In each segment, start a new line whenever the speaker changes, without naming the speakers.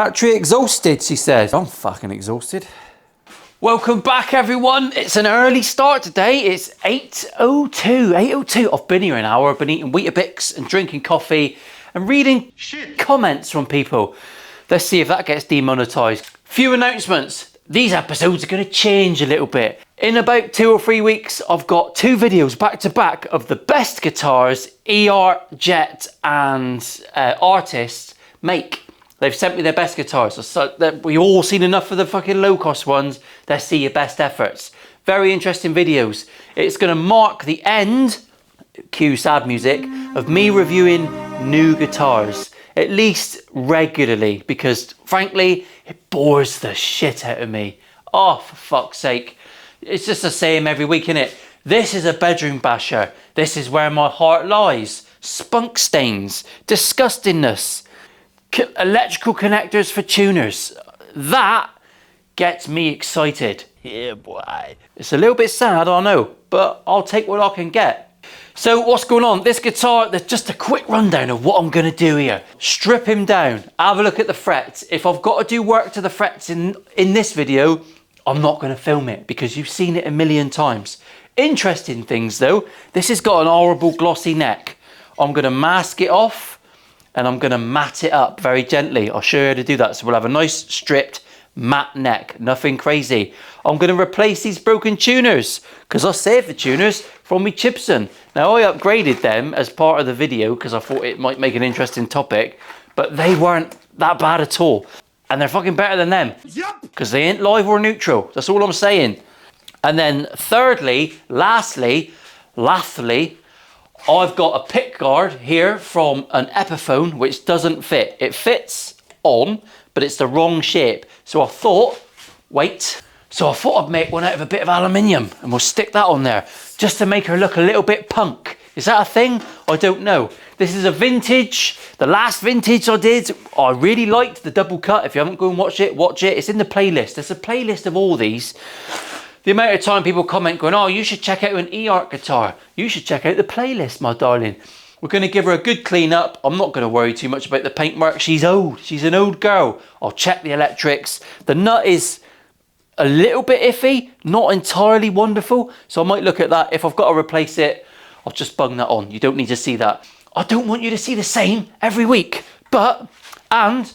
Battery exhausted, she says. I'm fucking exhausted. Welcome back, everyone. It's an early start today. It's 8:02. I've been here an hour. I've been eating Weetabix and drinking coffee and reading comments from people. Let's see if that gets demonetized. Few announcements. These episodes are going to change a little bit. In about 2 or 3 weeks, I've got 2 videos back to back of the best guitars Jet and artists make. They've sent me their best guitars. So we've all seen enough of the fucking low cost ones. Let's see your best efforts. Very interesting videos. It's going to mark the end, cue sad music, of me reviewing new guitars. At least regularly, because frankly, it bores the shit out of me. Oh, for fuck's sake. It's just the same every week, innit? This is a bedroom basher. This is where my heart lies. Spunk stains, disgustingness, electrical connectors for tuners. That gets me excited. Yeah, boy. It's a little bit sad, I know, but I'll take what I can get. So what's going on? This guitar, there's just a quick rundown of what I'm going to do here. Strip him down, have a look at the frets. If I've got to do work to the frets in this video, I'm not going to film it because you've seen it a million times. Interesting things though, this has got an horrible glossy neck. I'm going to mask it off and I'm going to matte it up very gently. I'll show you how to do that. So we'll have a nice stripped matte neck, nothing crazy. I'm going to replace these broken tuners because I saved the tuners from me Chipson. Now I upgraded them as part of the video because I thought it might make an interesting topic, but they weren't that bad at all. And they're fucking better than them because they ain't live or neutral. That's all I'm saying. And then thirdly, lastly, I've got a pick guard here from an Epiphone which doesn't fit. It fits on, but it's the wrong shape. So I thought I'd make one out of a bit of aluminium and we'll stick that on there just to make her look a little bit punk. Is that a thing? I don't know. This is a vintage, the last vintage I did. I really liked the double cut. If you haven't gone and watch it, watch it. It's in the playlist. There's a playlist of all these. The amount of time people comment going, oh, you should check out an E-Art guitar. You should check out the playlist, my darling. We're going to give her a good clean up. I'm not going to worry too much about the paintwork. She's old. She's an old girl. I'll check the electrics. The nut is a little bit iffy, not entirely wonderful. So I might look at that. If I've got to replace it, I'll just bung that on. You don't need to see that. I don't want you to see the same every week. And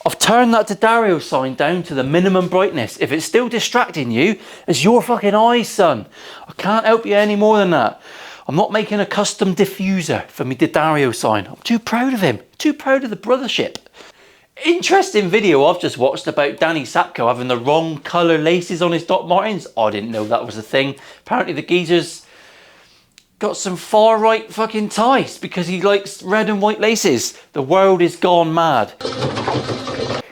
I've turned that D'Addario sign down to the minimum brightness. If it's still distracting you, it's your fucking eyes, son. I can't help you any more than that. I'm not making a custom diffuser for me D'Addario sign. I'm too proud of him. Too proud of the brothership. Interesting video I've just watched about Danny Sapko having the wrong colour laces on his Doc Martens. I didn't know that was a thing. Apparently the geezer's got some far right fucking ties because he likes red and white laces. The world is gone mad.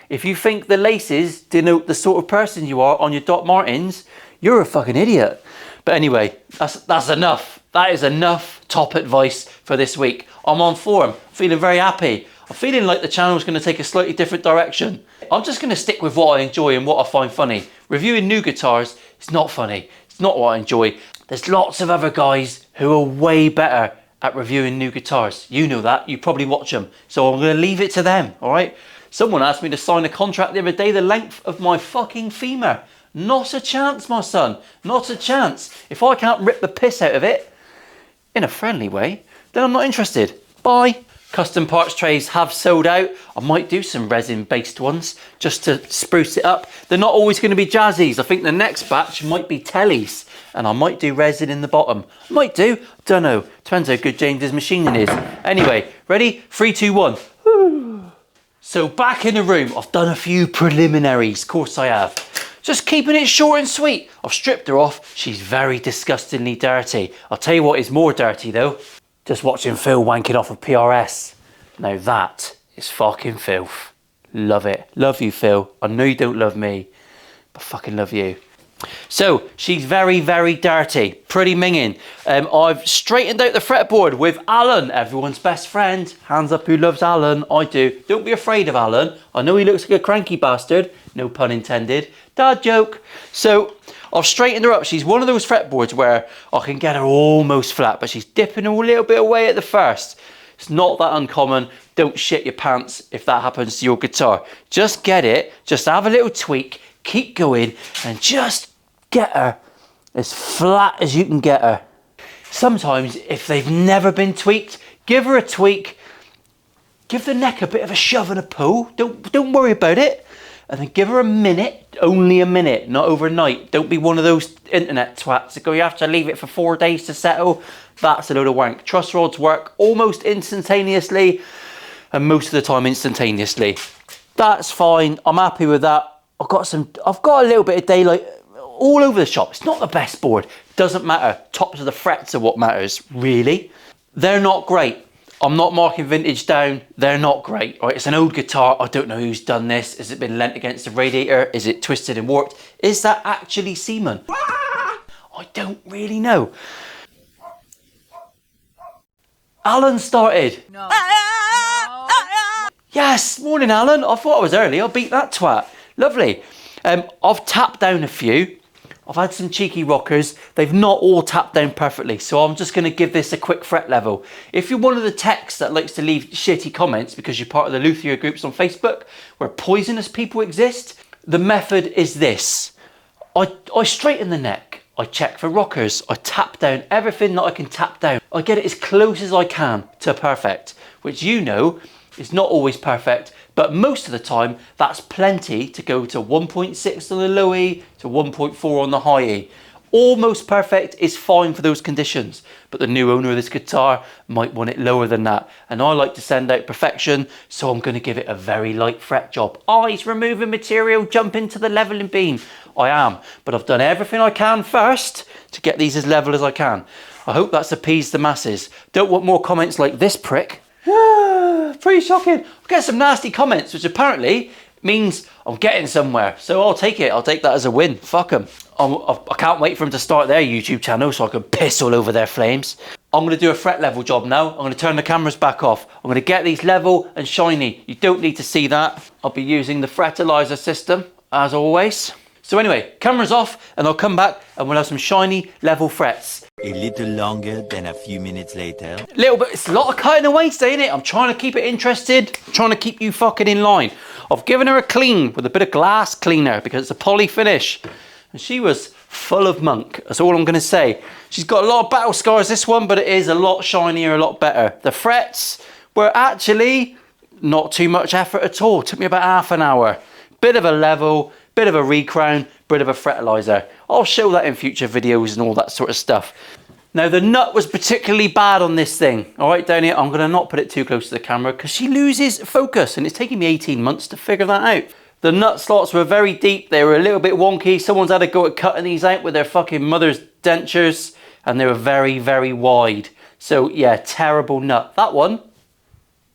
If you think the laces denote the sort of person you are on your Doc Martens, you're a fucking idiot. But anyway, that's enough. That is enough top advice for this week. I'm on form, feeling very happy. I'm feeling like the channel's going to take a slightly different direction. I'm just going to stick with what I enjoy and what I find funny. Reviewing new guitars, it's not funny. It's not what I enjoy. There's lots of other guys who are way better at reviewing new guitars. You know that, you probably watch them. So I'm going to leave it to them, all right? Someone asked me to sign a contract the other day, the length of my fucking femur. Not a chance, my son, not a chance. If I can't rip the piss out of it, in a friendly way, then I'm not interested. Bye. Custom parts trays have sold out. I might do some resin based ones just to spruce it up. They're not always going to be jazzies. I think the next batch might be tellies and I might do resin in the bottom. Might do, don't know. Depends how good James's machining is. Anyway, ready? 3, 2, 1. Woo. So back in the room, I've done a few preliminaries. Of course I have. Just keeping it short and sweet. I've stripped her off. She's very disgustingly dirty. I'll tell you what is more dirty though. Just watching Phil wanking off of PRS. Now that is fucking filth. Love it. Love you, Phil. I know you don't love me, but fucking love you. So she's very, very dirty. Pretty minging. I've straightened out the fretboard with Alan, everyone's best friend. Hands up who loves Alan. I do. Don't be afraid of Alan. I know he looks like a cranky bastard. No pun intended. Dad joke. So I've straightened her up. She's one of those fretboards where I can get her almost flat, but she's dipping a little bit away at the first. It's not that uncommon. Don't shit your pants if that happens to your guitar. Just get it, just have a little tweak, keep going, and just get her as flat as you can get her. Sometimes, if they've never been tweaked, give her a tweak, give the neck a bit of a shove and a pull. Don't worry about it. And then give her a minute, only a minute, not overnight. Don't be one of those internet twats that go, you have to leave it for 4 days to settle. That's a load of wank. Truss rods work almost instantaneously, and most of the time instantaneously. That's fine, I'm happy with that. I've got a little bit of daylight all over the shop. It's not the best board, doesn't matter. Tops of the frets are what matters, really. They're not great. I'm not marking vintage down, they're not great. Right, it's an old guitar, I don't know who's done this. Has it been lent against the radiator? Is it twisted and warped? Is that actually semen? I don't really know. Alan started. No. Yes, morning Alan. I thought I was early, I'll beat that twat. Lovely. I've tapped down a few. I've had some cheeky rockers. They've not all tapped down perfectly, so I'm just going to give this a quick fret level. If you're one of the techs that likes to leave shitty comments because you're part of the luthier groups on Facebook where poisonous people exist, the method is this. I straighten the neck, I check for rockers, I tap down everything that I can tap down. I get it as close as I can to perfect, which you know is not always perfect, but most of the time that's plenty to go to 1.6 on the low E to 1.4 on the high E. Almost perfect is fine for those conditions, but the new owner of this guitar might want it lower than that, and I like to send out perfection, so I'm going to give it a very light fret job. Oh, he's removing material, jump into the leveling beam. I am, but I've done everything I can first to get these as level as I can. I hope that's appeased the masses. Don't want more comments like this prick. Pretty shocking. I get some nasty comments, which apparently means I'm getting somewhere. So I'll take it. I'll take that as a win. Fuck them. I can't wait for them to start their YouTube channel so I can piss all over their flames. I'm going to do a fret level job now. I'm going to turn the cameras back off. I'm going to get these level and shiny. You don't need to see that. I'll be using the Fretilyzer system as always. So anyway, cameras off and I'll come back and we'll have some shiny level frets.
A little longer than a few minutes later.
Little bit, it's a lot of cutting away today, innit? I'm trying to keep it interested, I'm trying to keep you fucking in line. I've given her a clean with a bit of glass cleaner because it's a poly finish. And she was full of munk, that's all I'm gonna say. She's got a lot of battle scars, this one, but it is a lot shinier, a lot better. The frets were actually not too much effort at all. It took me about half an hour. Bit of a level, bit of a recrown, bit of a Fretilyzer. I'll show that in future videos and all that sort of stuff. Now the nut was particularly bad on this thing. All right, down here, I'm gonna not put it too close to the camera because she loses focus and it's taking me 18 months to figure that out. The nut slots were very deep, they were a little bit wonky. Someone's had a go at cutting these out with their fucking mother's dentures and they were very, very wide. So yeah, terrible nut. That one,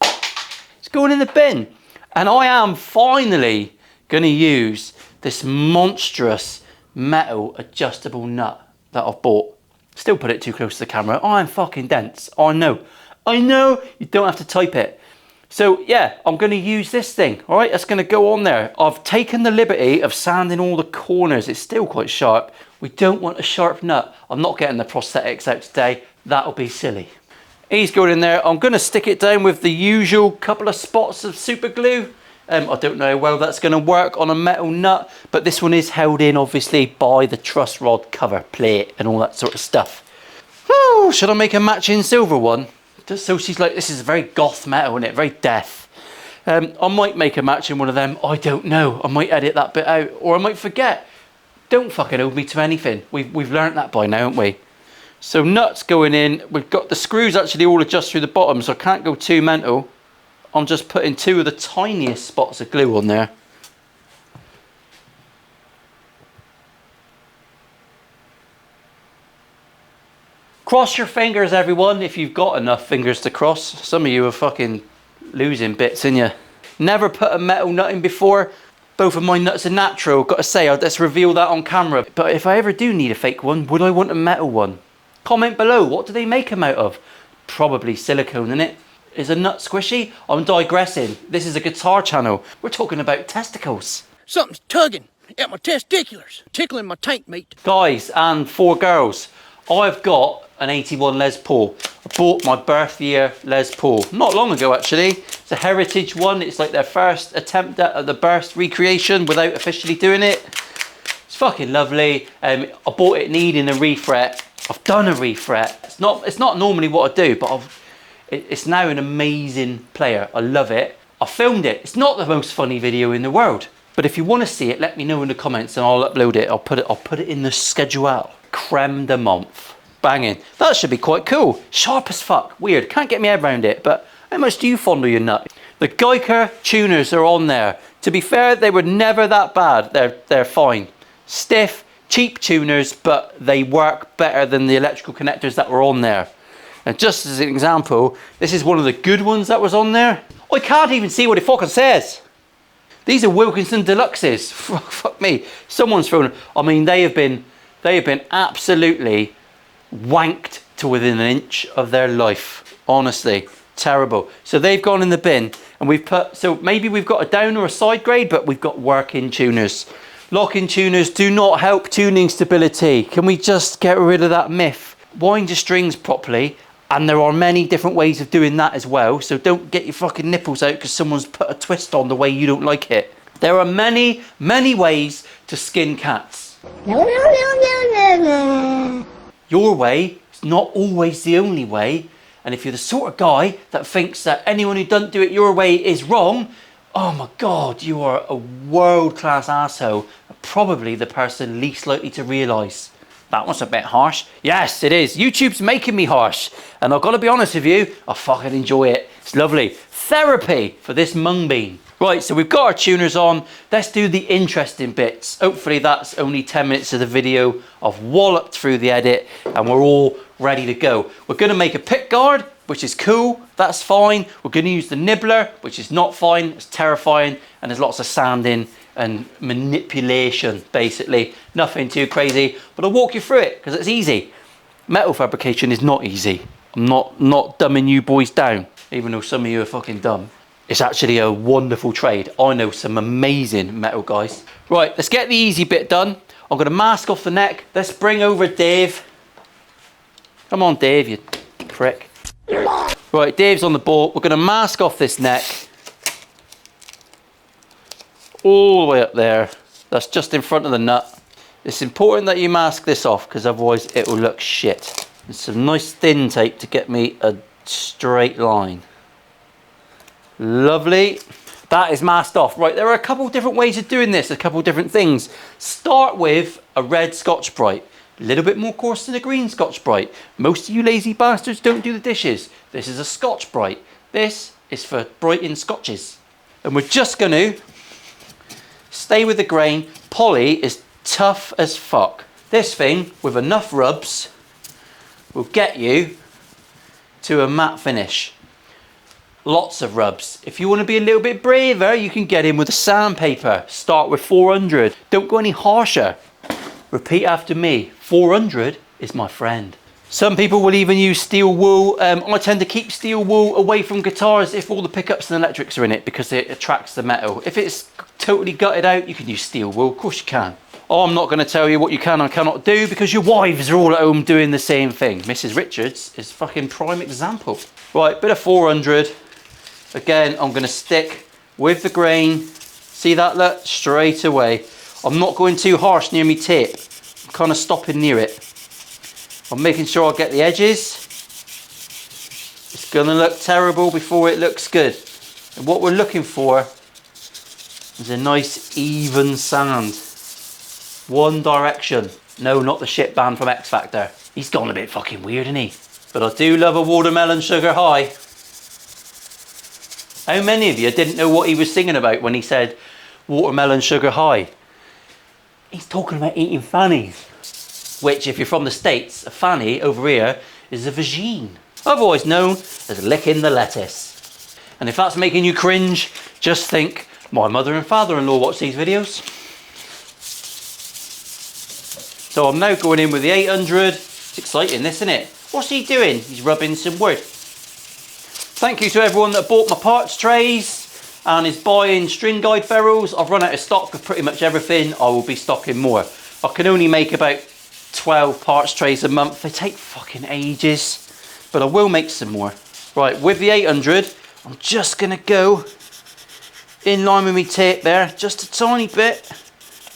it's going in the bin. And I am finally gonna use this monstrous metal adjustable nut that I've bought. Still put it too close to the camera. Oh, I'm fucking dense. Oh, I know you don't have to type it. So yeah, I'm going to use this thing. All right, that's going to go on there. I've taken the liberty of sanding all the corners. It's still quite sharp. We don't want a sharp nut. I'm not getting the prosthetics out today. That'll be silly. He's going in there. I'm going to stick it down with the usual couple of spots of super glue. I don't know how well that's going to work on a metal nut, but this one is held in obviously by the truss rod cover plate and all that sort of stuff. Whew, should I make a matching silver one? Just so she's like, this is very goth metal, isn't it? Very death. I might make a matching one of them. I don't know. I might edit that bit out or I might forget. Don't fucking hold me to anything. We've learnt that by now, haven't we? So nuts going in. We've got the screws actually all adjust through the bottom, so I can't go too mental. I'm just putting two of the tiniest spots of glue on there. Cross your fingers, everyone, if you've got enough fingers to cross. Some of you are fucking losing bits, ain't you? Never put a metal nut in before. Both of my nuts are natural. Got to say, let's reveal that on camera. But if I ever do need a fake one, would I want a metal one? Comment below, what do they make them out of? Probably silicone, innit? Is a nut squishy? I'm digressing. This is a guitar channel. We're talking about testicles.
Something's tugging at my testiculars, tickling my tank meat.
Guys and 4 girls, I've got an 81 Les Paul. I bought my birth year Les Paul not long ago actually. It's a heritage one. It's like their first attempt at the burst recreation without officially doing it. It's fucking lovely. I bought it needing a refret. I've done a refret. It's not normally what I do, but it's now an amazing player. I love it. I filmed it. It's not the most funny video in the world, but if you want to see it, let me know in the comments and I'll upload it. I'll put it in the schedule. Creme de menthe. Banging. That should be quite cool. Sharp as fuck. Weird. Can't get my head around it, but how much do you fondle your nut? The Geiger tuners are on there. To be fair, they were never that bad. They're fine. Stiff, cheap tuners, but they work better than the electrical connectors that were on there. And just as an example, this is one of the good ones that was on there. I can't even see what it fucking says. These are Wilkinson Deluxes. Fuck me. Someone's thrown. I mean, they have been absolutely wanked to within an inch of their life. Honestly, terrible. So they've gone in the bin, and we've put. So maybe we've got a down or a side grade, but we've got working tuners. Lock-in tuners do not help tuning stability. Can we just get rid of that myth? Wind your strings properly, and there are many different ways of doing that as well. So don't get your fucking nipples out because someone's put a twist on the way you don't like it. There are many, many ways to skin cats. Your way is not always the only way. And if you're the sort of guy that thinks that anyone who doesn't do it your way is wrong, oh my God, you are a world-class asshole. Probably the person least likely to realise. That was a bit harsh. Yes, it is. YouTube's making me harsh. And I've got to be honest with you, I fucking enjoy it. It's lovely. Therapy for this mung bean. Right, so we've got our tuners on. Let's do the interesting bits. Hopefully that's only 10 minutes of the video. I've walloped through the edit and we're all ready to go. We're going to make a pick guard, which is cool. That's fine. We're going to use the nibbler, which is not fine. It's terrifying. And there's lots of sanding and manipulation, basically. Nothing too crazy, but I'll walk you through it because it's easy. Metal fabrication is not easy. I'm not dumbing you boys down, even though some of you are fucking dumb. It's actually a wonderful trade. I know some amazing metal guys. Right, let's get the easy bit done. I'm gonna mask off the neck. Let's bring over Dave. Come on, Dave, you prick. Right, Dave's on the board. We're gonna mask off this neck. All the way up there. That's just in front of the nut. It's important that you mask this off because otherwise it will look shit. There's some nice thin tape to get me a straight line. Lovely. That is masked off. Right, there are a couple different ways of doing this, a couple different things. Start with a red Scotch-Brite. A little bit more coarse than a green Scotch-Brite. Most of you lazy bastards don't do the dishes. This is a Scotch-Brite. This is for brighting scotches. And we're just going to stay with the grain. Poly is tough as fuck. This thing, with enough rubs, will get you to a matte finish. Lots of rubs. If you want to be a little bit braver, you can get in with a sandpaper. Start with 400. Don't go any harsher. Repeat after me. 400 is my friend. Some people will even use steel wool. I tend to keep steel wool away from guitars if all the pickups and electrics are in it because it attracts the metal. If it's totally gutted out, you can use steel wool. Of course you can. Oh, I'm not going to tell you what you can and cannot do because your wives are all at home doing the same thing. Mrs. Richards is fucking prime example. Right, bit of 400. Again, I'm going to stick with the grain. See that? Look, straight away. I'm not going too harsh near me tip. I'm kind of stopping near it. I'm making sure I get the edges. It's going to look terrible before it looks good. And what we're looking for is a nice even sand. One direction. No, not the shit band from X Factor. He's gone a bit fucking weird, isn't he? But I do love a watermelon sugar high. How many of you didn't know what he was singing about when he said watermelon sugar high? He's talking about eating fannies. Which, if you're from the States, a fanny over here is a vagine. Otherwise known as licking the lettuce. And if that's making you cringe, just think, my mother and father-in-law watch these videos. So I'm now going in with the 800. It's exciting, this, isn't it? What's he doing? He's rubbing some wood. Thank you to everyone that bought my parts trays and is buying string guide ferrules. I've run out of stock of pretty much everything. I will be stocking more. I can only make about 12 parts trays a month. They take fucking ages, but I will make some more. Right, with the 800, I'm just gonna go in line with my tape there, just a tiny bit,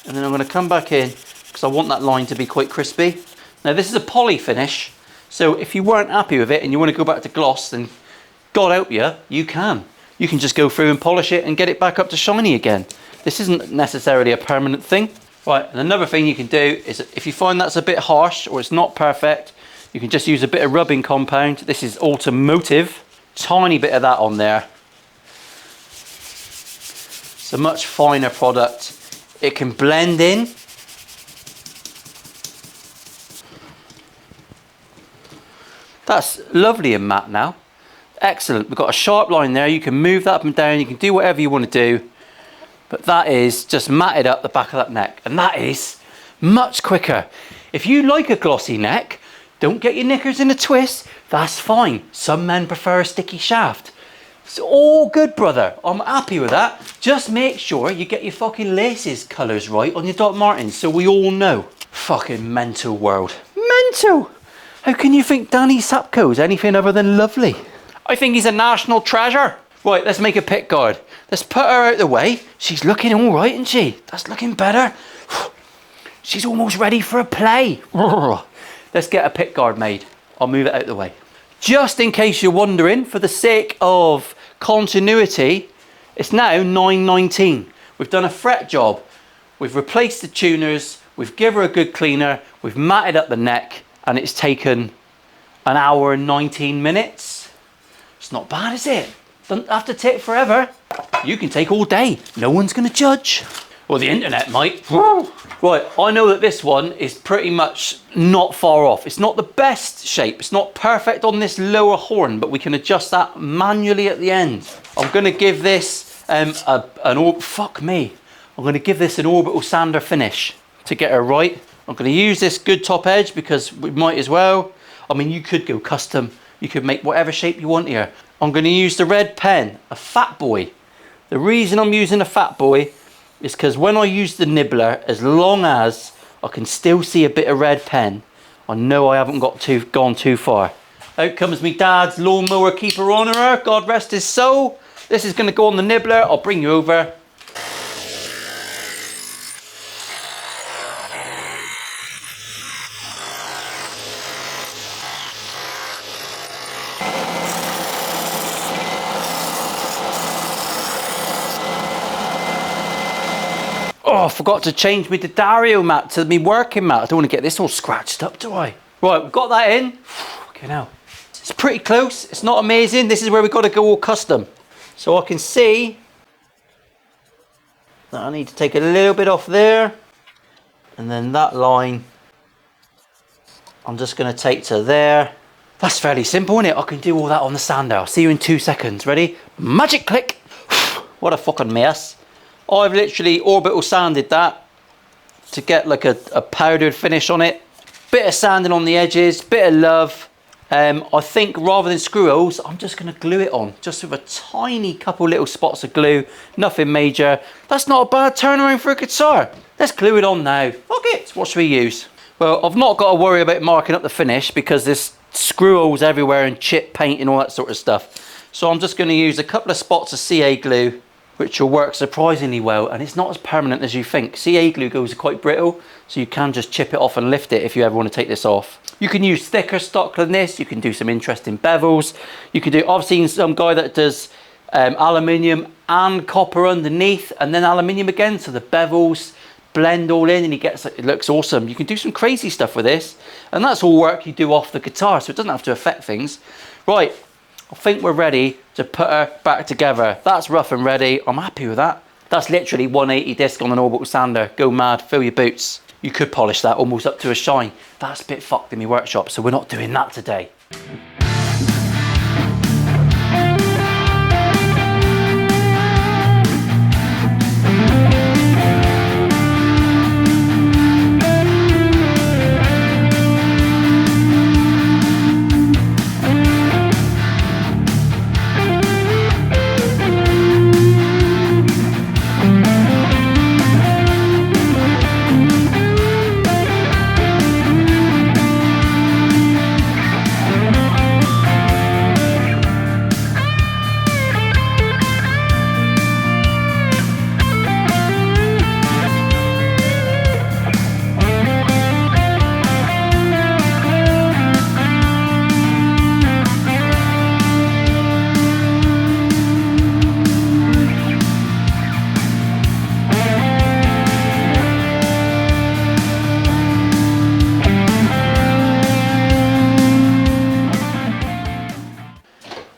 and then I'm gonna come back in because I want that line to be quite crispy. Now this is a poly finish, so if you weren't happy with it and you want to go back to gloss, then God help you, you can. You can just go through and polish it and get it back up to shiny again. This isn't necessarily a permanent thing. Right, and another thing you can do is if you find that's a bit harsh or it's not perfect, you can just use a bit of rubbing compound. This is automotive. Tiny bit of that on there. It's a much finer product. It can blend in. That's lovely and matte now. Excellent. We've got a sharp line there. You can move that up and down. You can do whatever you want to do. But that is just matted up the back of that neck. And that is much quicker. If you like a glossy neck, don't get your knickers in a twist. That's fine. Some men prefer a sticky shaft. It's all good, brother. I'm happy with that. Just make sure you get your fucking laces colours right on your Doc Martens so we all know. Fucking mental world. Mental! How can you think Danny Sapko's anything other than lovely? I think he's a national treasure. Right, let's make a pick guard. Let's put her out the way. She's looking all right, isn't she? That's looking better. She's almost ready for a play. Let's get a pick guard made. I'll move it out the way. Just in case you're wondering, for the sake of continuity, it's now 9:19. We've done a fret job. We've replaced the tuners. We've given her a good cleaner. We've matted up the neck. And it's taken an hour and 19 minutes. It's not bad, is it? Doesn't have to take forever. You can take all day. No one's going to judge. Well, the internet might. Right, I know that this one is pretty much not far off. It's not the best shape. It's not perfect on this lower horn, but we can adjust that manually at the end. I'm going to give this I'm going to give this an orbital sander finish to get her right. I'm going to use this good top edge because we might as well. I mean, you could go custom. You could make whatever shape you want here. I'm going to use the red pen, a Fat Boy. The reason I'm using a Fat Boy is because when I use the nibbler, as long as I can still see a bit of red pen, I know I haven't gone too far. Out comes me dad's lawnmower keeper honourer, God rest his soul. This is going to go on the nibbler. I'll bring you over. Oh, I forgot to change my Dario mat to me working mat. I don't want to get this all scratched up, do I? Right, we've got that in. Okay, now. It's pretty close. It's not amazing. This is where we've got to go all custom. So I can see that I need to take a little bit off there. And then that line, I'm just going to take to there. That's fairly simple, isn't it? I can do all that on the sander. I'll see you in 2 seconds. Ready? Magic click. What a fucking mess. I've literally orbital sanded that to get like a powdered finish on it. Bit of sanding on the edges, bit of love. I think rather than screw holes, I'm just going to glue it on. Just with a tiny couple little spots of glue. Nothing major. That's not a bad turnaround for a guitar. Let's glue it on now. Fuck it. What should we use? Well, I've not got to worry about marking up the finish because there's screw holes everywhere and chip paint and all that sort of stuff. So I'm just going to use a couple of spots of CA glue, which will work surprisingly well, and it's not as permanent as you think. CA glue goes quite brittle, so you can just chip it off and lift it if you ever want to take this off. You can use thicker stock than this. You can do some interesting bevels. You can do, I've seen some guy that does aluminium and copper underneath, and then aluminium again, so the bevels blend all in and it looks awesome. You can do some crazy stuff with this, and that's all work you do off the guitar, so it doesn't have to affect things. Right. I think we're ready to put her back together. That's rough and ready. I'm happy with that. That's literally 180 disc on an orbital sander. Go mad, fill your boots. You could polish that almost up to a shine. That's a bit fucked in my workshop, so we're not doing that today.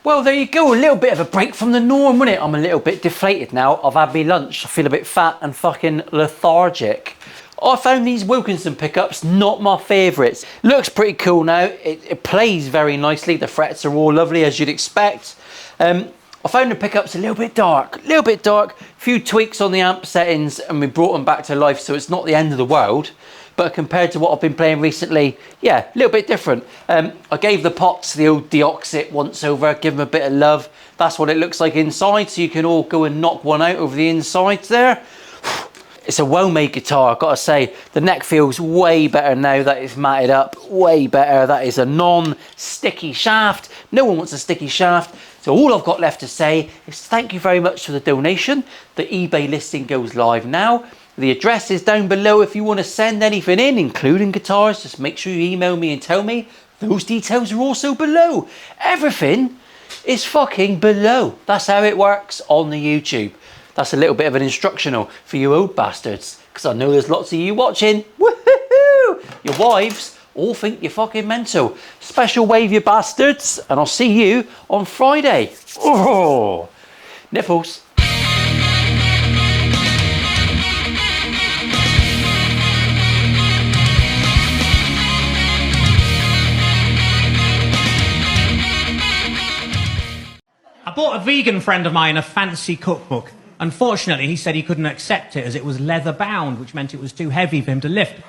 Well, there you go, a little bit of a break from the norm, wasn't it? I'm a little bit deflated now. I've had me lunch. I feel a bit fat and fucking lethargic. I found these Wilkinson pickups not my favourites. Looks pretty cool now. It plays very nicely. The frets are all lovely, as you'd expect. I found the pickups a little bit dark. Few tweaks on the amp settings and we brought them back to life, so it's not the end of the world. But compared to what I've been playing recently, yeah, a little bit different. I gave the pots the old deoxit once over, give them a bit of love. That's what it looks like inside, so you can all go and knock one out over the insides there. It's a well-made guitar, I've got to say. The neck feels way better now that it's matted up, way better. That is a non-sticky shaft. No one wants a sticky shaft. So all I've got left to say is thank you very much for the donation. The eBay listing goes live now. The address is down below if you want to send anything in, including guitars. Just make sure you email me and tell me. Those details are also below. Everything is fucking below. That's how it works on the YouTube. That's a little bit of an instructional for you old bastards, because I know there's lots of you watching. Woohoo! Your wives all think you're fucking mental. Special wave, you bastards, and I'll see you on Friday. Oh, nipples.
I bought a vegan friend of mine a fancy cookbook. Unfortunately, he said he couldn't accept it as it was leather bound, which meant it was too heavy for him to lift.